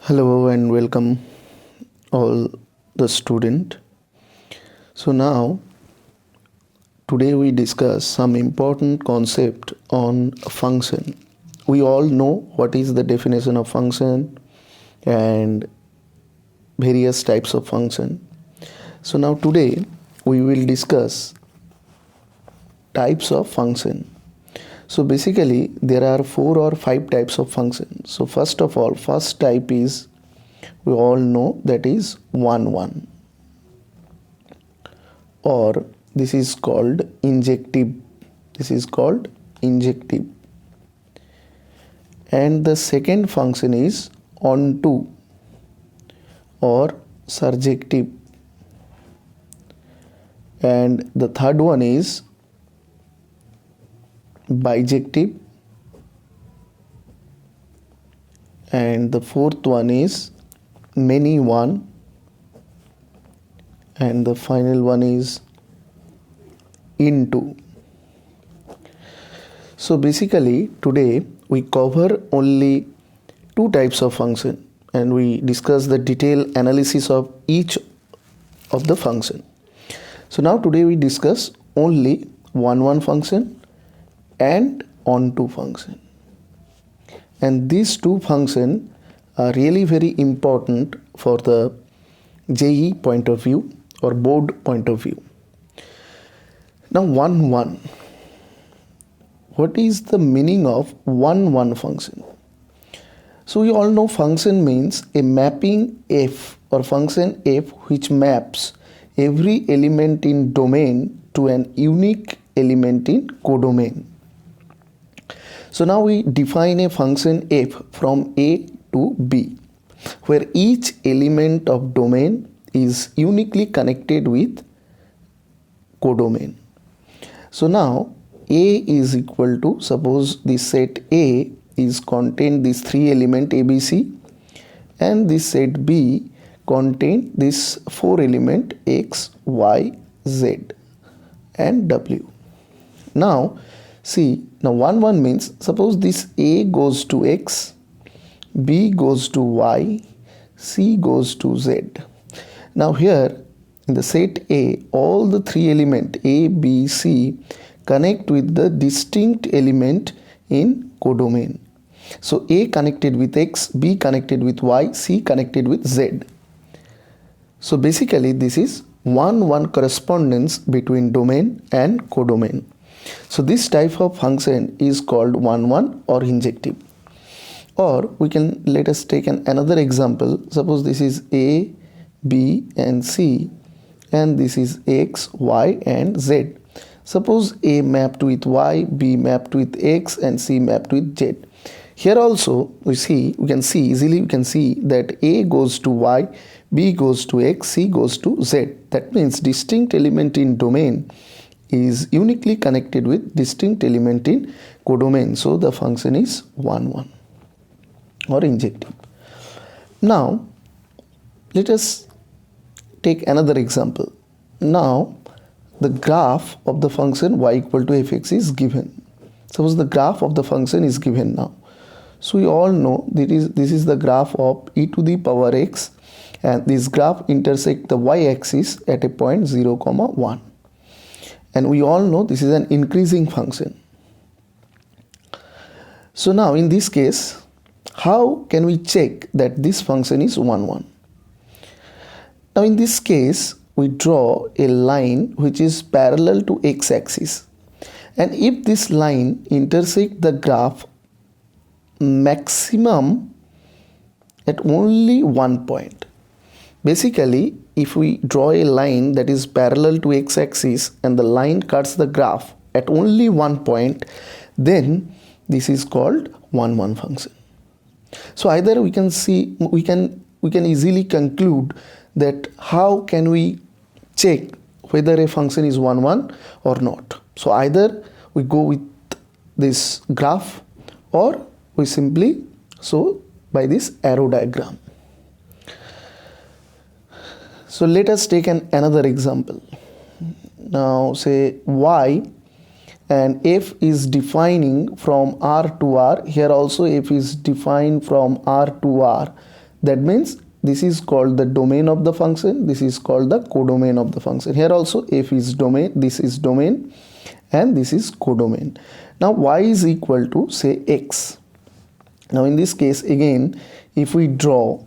Hello and welcome all the student. So now today we discuss some important concept on function. We all know what is the definition of function and various types of function. So now today we will discuss types of function. So basically there are 4 or 5 types of function. So first of all, first type is, we all know, that is 1 or this is called injective. And the second function is onto or surjective, and the third one is bijective, and the fourth one is many one, and the final one is into. So basically today we cover only 2 types of function and we discuss the detailed analysis of each of the function. So now today we discuss only 1 function and onto function, and these 2 functions are really very important for the JEE point of view or board point of view. Now 1 what is the meaning of 1 function? So we all know function means a mapping f or function f which maps every element in domain to an unique element in codomain. So now we define a function f from A to B, where each element of domain is uniquely connected with codomain. So now A is equal to, suppose this set A is contain these 3 element ABC, and this set B contain this 4 element X, Y, Z and W. Now see, now 1 means, suppose this A goes to X, B goes to Y, C goes to Z. Now here in the set A, all the 3 element A, B, C connect with the distinct element in codomain. So A connected with X, B connected with Y, C connected with Z. So basically this is 1 correspondence between domain and codomain. So this type of function is called 1 or injective. Or we can, let us take another example. Suppose this is A, B and C, and this is X, Y and Z. Suppose A mapped with Y, B mapped with X and C mapped with Z. Here also we can see that A goes to Y, B goes to X, C goes to Z. That means distinct element in domain is uniquely connected with distinct element in codomain. So the function is 1 or injective. Now let us take another example. Now the graph of the function y equal to fx is given. Suppose the graph of the function is given now. So we all know that this is the graph of e to the power x, and this graph intersect the y-axis at a point 0, 1. And we all know this is an increasing function. So now in this case, how can we check that this function is 1? Now in this case, we draw a line which is parallel to x-axis, and if this line intersect the graph maximum at only 1 point. Basically, if we draw a line that is parallel to x-axis and the line cuts the graph at only 1 point, then this is called 1 function. So either we can easily conclude that how can we check whether a function is 1 or not. So either we go with this graph or we simply show by this arrow diagram. So let us take another example. Now say y and f is defining from R to R. Here also f is defined from R to R. That means this is called the domain of the function, this is called the codomain of the function. Here also f is domain, this is domain, and this is codomain. Now y is equal to say x. Now in this case again, if we draw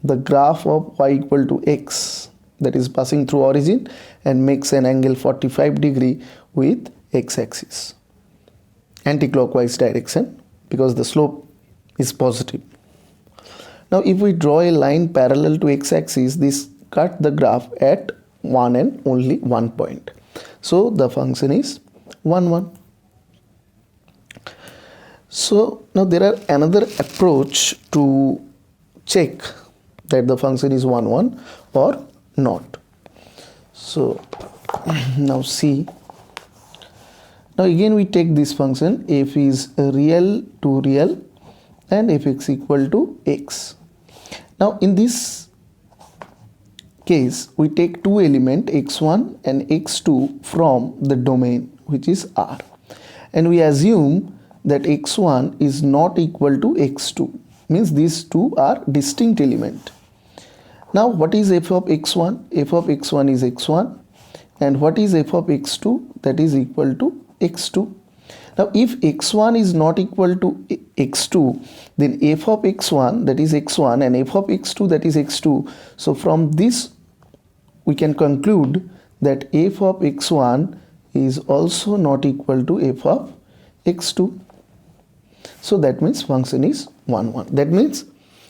the graph of y equal to x, that is passing through origin and makes an angle 45 degree with x-axis, anti-clockwise direction, because the slope is positive. Now if we draw a line parallel to x-axis, this cut the graph at one and only one point. So the function is 1, 1. So now there are another approach to check that the function is 1, 1 or not. So now see, now again we take this function f is real to real and fx equal to x. Now in this case we take two elements x1 and x2 from the domain, which is R, and we assume that x1 is not equal to x2, means these two are distinct elements. Now what is f of x1? F of x1 is x1, and what is f of x2? That is equal to x2. Now if x1 is not equal to x2, then f of x1, that is x1, and f of x2, that is x2. So from this we can conclude that f of x1 is also not equal to f of x2. So that means function is 1, 1. That means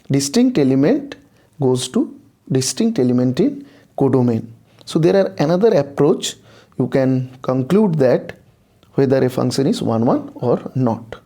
distinct element goes to distinct element in codomain. So there are another approach, you can conclude that whether a function is 1, 1 or not.